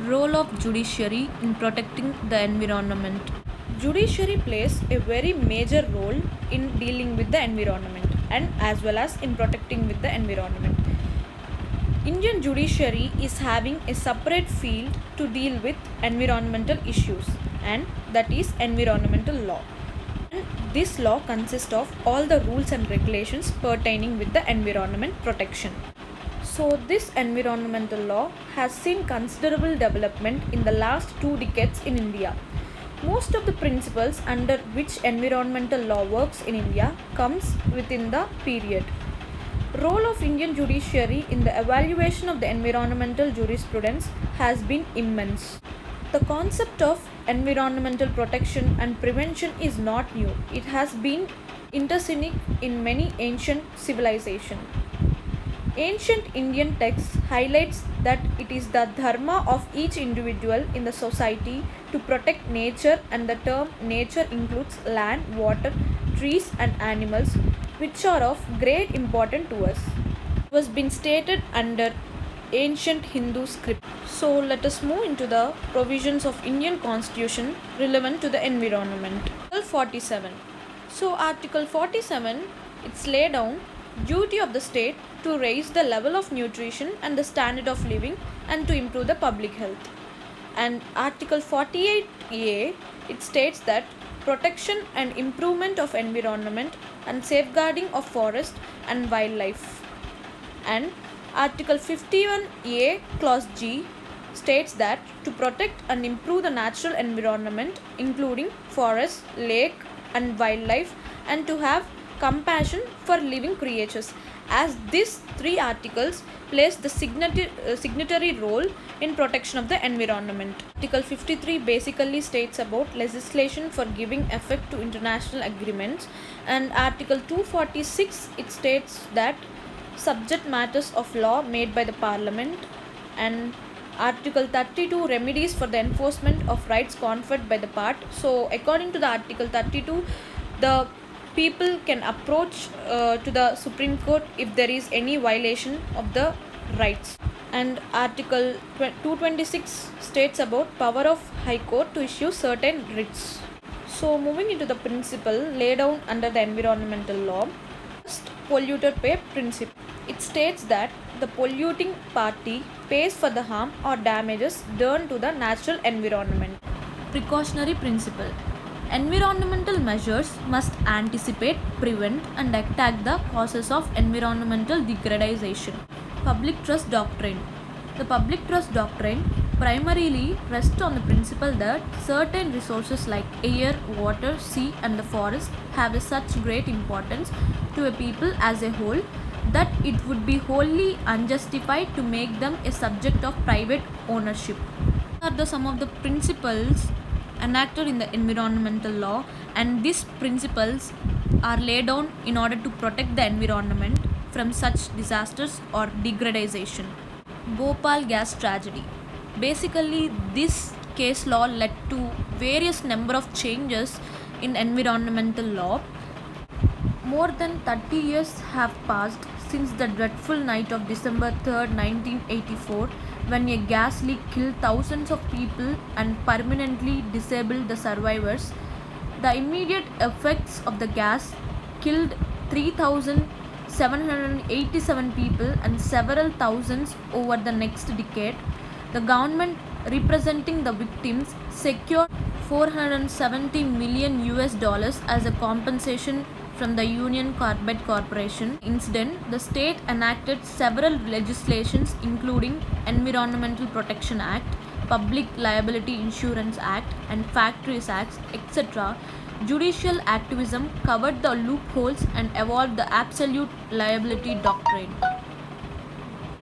Role of judiciary in protecting the environment. Judiciary plays a very major role in dealing with the environment and as well as in protecting with the environment. Indian judiciary is having a separate field to deal with environmental issues, and that is environmental law. And this law consists of all the rules and regulations pertaining with the environment protection. So this environmental law has seen considerable development in the last 2 decades in India. Most of the principles under which environmental law works in India comes within the period. Role of Indian judiciary in the evaluation of the environmental jurisprudence has been immense. The concept of environmental protection and prevention is not new. It has been intersecting in many ancient civilizations. Ancient Indian texts highlights that it is the dharma of each individual in the society to protect nature, and the term nature includes land, water, trees and animals, which are of great importance to us. It was been stated under ancient Hindu script. So let us move into the provisions of Indian Constitution relevant to the environment. Article 47. So Article 47, it's laid down duty of the state to raise the level of nutrition and the standard of living and to improve the public health. And Article 48A, it states that protection and improvement of environment and safeguarding of forest and wildlife. And Article 51A clause G states that to protect and improve the natural environment including forests, lake and wildlife, and to have compassion for living creatures, as these 3 articles plays the signatory role in protection of the environment. Article 53 basically states about legislation for giving effect to international agreements, and Article 246, it states that subject matters of law made by the Parliament, and Article 32 remedies for the enforcement of rights conferred by the part. So according to the Article 32, the people can approach to the Supreme Court if there is any violation of the rights. And Article 226 states about power of High Court to issue certain writs. So moving into the principle laid down under the environmental law, first polluter pay principle. It states that the polluting party pays for the harm or damages done to the natural environment. Precautionary principle. Environmental measures must anticipate, prevent and attack the causes of environmental degradation. Public trust doctrine. The public trust doctrine primarily rests on the principle that certain resources like air, water, sea and the forest have such great importance to a people as a whole that it would be wholly unjustified to make them a subject of private ownership. These are some of the principles enacted in the environmental law, and these principles are laid down in order to protect the environment from such disasters or degradation. Bhopal gas tragedy. Basically, this case law led to various number of changes in environmental law. More than 30 years have passed since the dreadful night of December 3rd, 1984, when a gas leak killed thousands of people and permanently disabled the survivors. The immediate effects of the gas killed 3,787 people and several thousands over the next decade. The government representing the victims secured $470 million as a compensation from the Union Carbide Corporation incident. The state enacted several legislations including Environmental Protection Act, Public Liability Insurance Act and Factories Acts, etc. Judicial activism covered the loopholes and evolved the absolute liability doctrine.